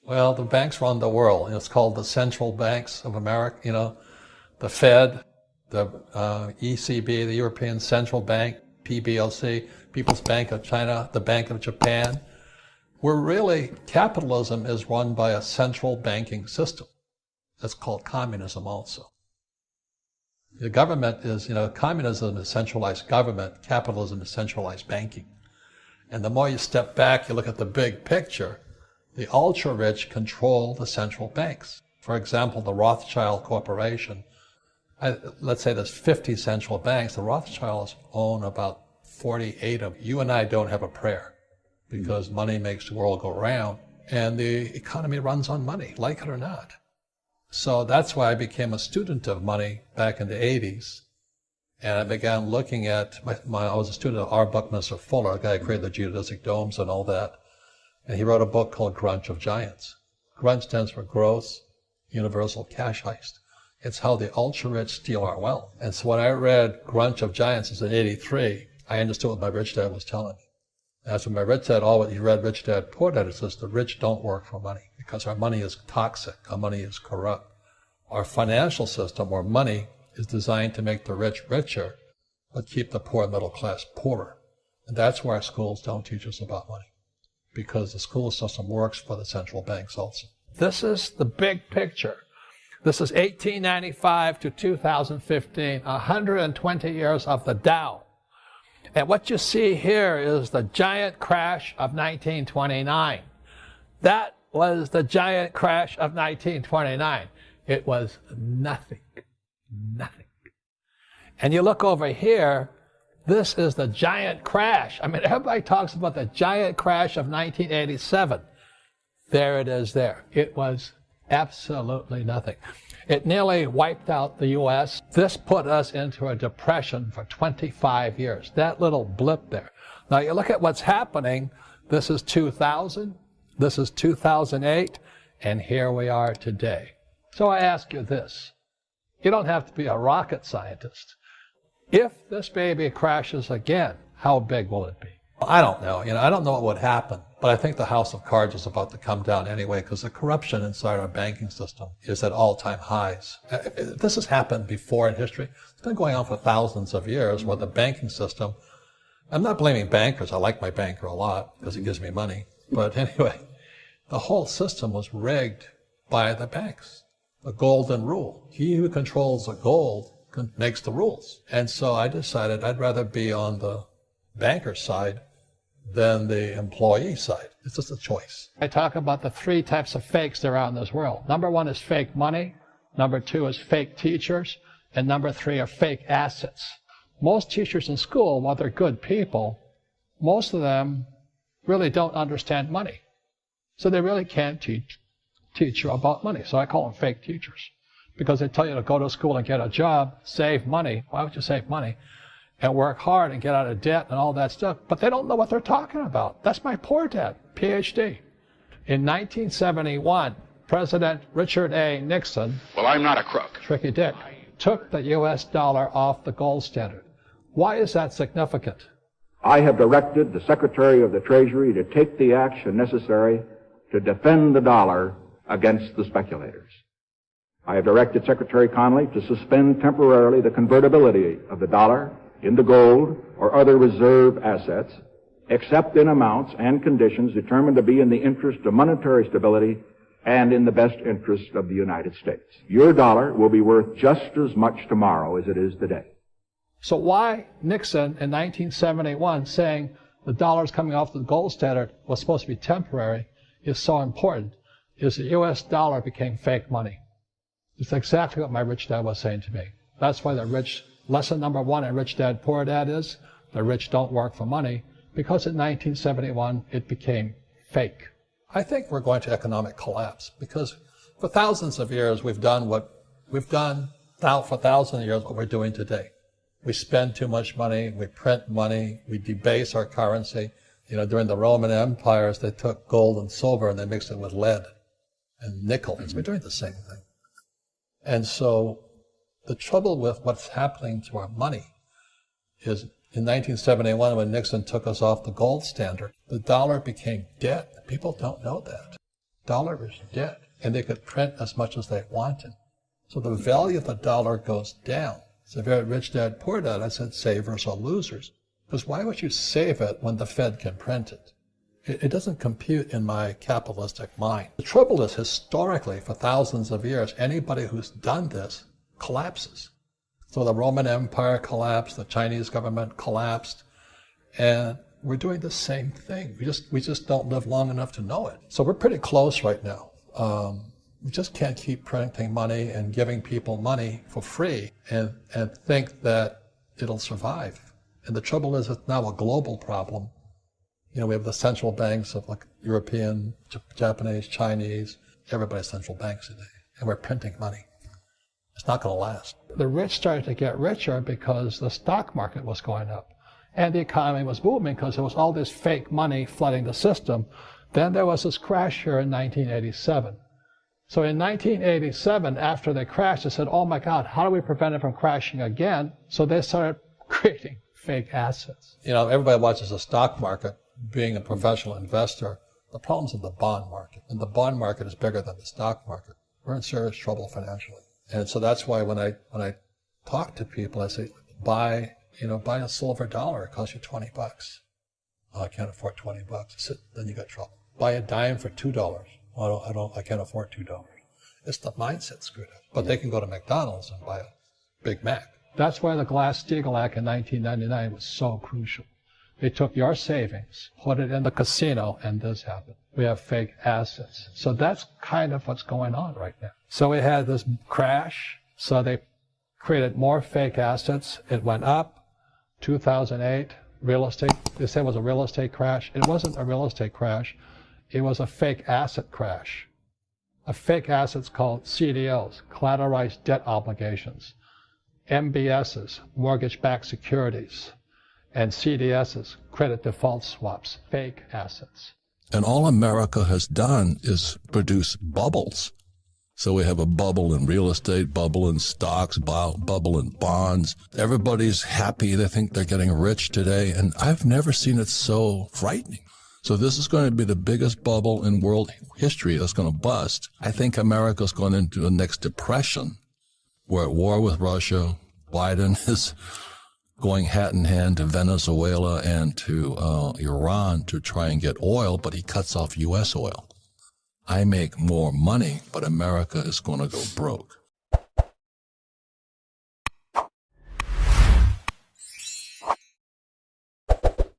Well, the banks run the world. It's called the central banks of America, the Fed, the ECB, the European Central Bank, PBOC, People's Bank of China, the Bank of Japan. Where really capitalism is run by a central banking system. That's called communism also. The government is, communism is centralized government, capitalism is centralized banking. And the more you step back, you look at the big picture, the ultra-rich control the central banks. For example, the Rothschild Corporation, let's say there's 50 central banks, the Rothschilds own about 48 of them. You and I don't have a prayer because money makes the world go round, and the economy runs on money, like it or not. So that's why I became a student of money back in the 80s. And I began looking at, I was a student of R. Buckminster Fuller, a guy who created the geodesic domes and all that. And he wrote a book called Grunch of Giants. Grunch stands for Gross Universal Cash Heist. It's how the ultra-rich steal our wealth. And so when I read Grunch of Giants in '83, I understood what my rich dad was telling me. That's when my rich dad he read Rich Dad, Poor Dad. It says the rich don't work for money because our money is toxic. Our money is corrupt. Our financial system, or money, is designed to make the rich richer, but keep the poor middle class poorer. And that's why our schools don't teach us about money, because the school system works for the central banks also. This is the big picture. This is 1895 to 2015, 120 years of the Dow. And what you see here is the giant crash of 1929. That was the giant crash of 1929. It was nothing. Nothing. And you look over here, this is the giant crash. I mean, everybody talks about the giant crash of 1987. There it is there. It was absolutely nothing. It nearly wiped out the U.S. This put us into a depression for 25 years. That little blip there. Now you look at what's happening. This is 2000. This is 2008. And here we are today. So I ask you this. You don't have to be a rocket scientist. If this baby crashes again, how big will it be? I don't know. I don't know what would happen, but I think the house of cards is about to come down anyway, because the corruption inside our banking system is at all-time highs. This has happened before in history. It's been going on for thousands of years, where the banking system, I'm not blaming bankers. I like my banker a lot because he gives me money. But anyway, the whole system was rigged by the banks. The golden rule. He who controls the gold makes the rules. And so I decided I'd rather be on the banker side than the employee side. It's just a choice. I talk about the three types of fakes there are in this world. Number one is fake money. Number two is fake teachers. And number three are fake assets. Most teachers in school, while they're good people, most of them really don't understand money. So they really can't teach you about money. So I call them fake teachers, because they tell you to go to school and get a job, save money. Why would you save money? And work hard and get out of debt and all that stuff. But they don't know what they're talking about. That's my poor dad, PhD. In 1971, President Richard A. Nixon, well, I'm not a crook, tricky dick, took the U.S. dollar off the gold standard. Why is that significant? I have directed the Secretary of the Treasury to take the action necessary to defend the dollar against the speculators. I have directed Secretary Connally to suspend temporarily the convertibility of the dollar into gold or other reserve assets, except in amounts and conditions determined to be in the interest of monetary stability and in the best interest of the United States. Your dollar will be worth just as much tomorrow as it is today. So why Nixon in 1971 saying the dollar's coming off the gold standard was supposed to be temporary is so important is the U.S. dollar became fake money. It's exactly what my rich dad was saying to me. That's why the rich, lesson number one in Rich Dad, Poor Dad is the rich don't work for money, because in 1971 it became fake. I think we're going to economic collapse because for thousands of years we've done what we've done for thousands of years what we're doing today. We spend too much money, we print money, we debase our currency. During the Roman empires, they took gold and silver and they mixed it with lead and nickel. We're doing the same thing. And so the trouble with what's happening to our money is in 1971, when Nixon took us off the gold standard, the dollar became dead. People don't know that. Dollar was dead, and they could print as much as they wanted. So the value of the dollar goes down. It's a very rich dad, poor dad. I said savers are losers. Because why would you save it when the Fed can print it? It doesn't compute in my capitalistic mind. The trouble is, historically, for thousands of years, anybody who's done this collapses. So the Roman Empire collapsed, the Chinese government collapsed, and we're doing the same thing. We just don't live long enough to know it. So we're pretty close right now. We just can't keep printing money and giving people money for free and think that it'll survive. And the trouble is, it's now a global problem. You know, we have the central banks of like European, Japanese, Chinese, everybody's central banks today, and we're printing money. It's not going to last. The rich started to get richer because the stock market was going up, and the economy was booming because there was all this fake money flooding the system. Then there was this crash here in 1987. So in 1987, after they crashed, they said, oh my God, how do we prevent it from crashing again? So they started creating fake assets. You know, everybody watches the stock market. Being a professional investor, the problem's in the bond market. And the bond market is bigger than the stock market. We're in serious trouble financially. And so that's why when I talk to people, I say, buy a silver dollar. It costs you $20. Oh, I can't afford $20. Then you got trouble. Buy a dime for $2. I can't afford $2. It's the mindset screwed up. But they can go to McDonald's and buy a Big Mac. That's why the Glass-Steagall Act in 1999 was so crucial. They took your savings, put it in the casino, and this happened. We have fake assets. So that's kind of what's going on right now. So we had this crash, so they created more fake assets. It went up. 2008, real estate, they said it was a real estate crash. It wasn't a real estate crash. It was a fake asset crash. A fake assets called CDOs, collateralized debt obligations, MBSs, mortgage-backed securities, and CDSs, credit default swaps, fake assets. And all America has done is produce bubbles. So we have a bubble in real estate, bubble in stocks, bubble in bonds. Everybody's happy. They think they're getting rich today. And I've never seen it so frightening. So this is going to be the biggest bubble in world history that's going to bust. I think America's going into the next depression. We're at war with Russia. Biden is going hat in hand to Venezuela and to Iran to try and get oil, but he cuts off U.S. oil. I make more money, but America is going to go broke.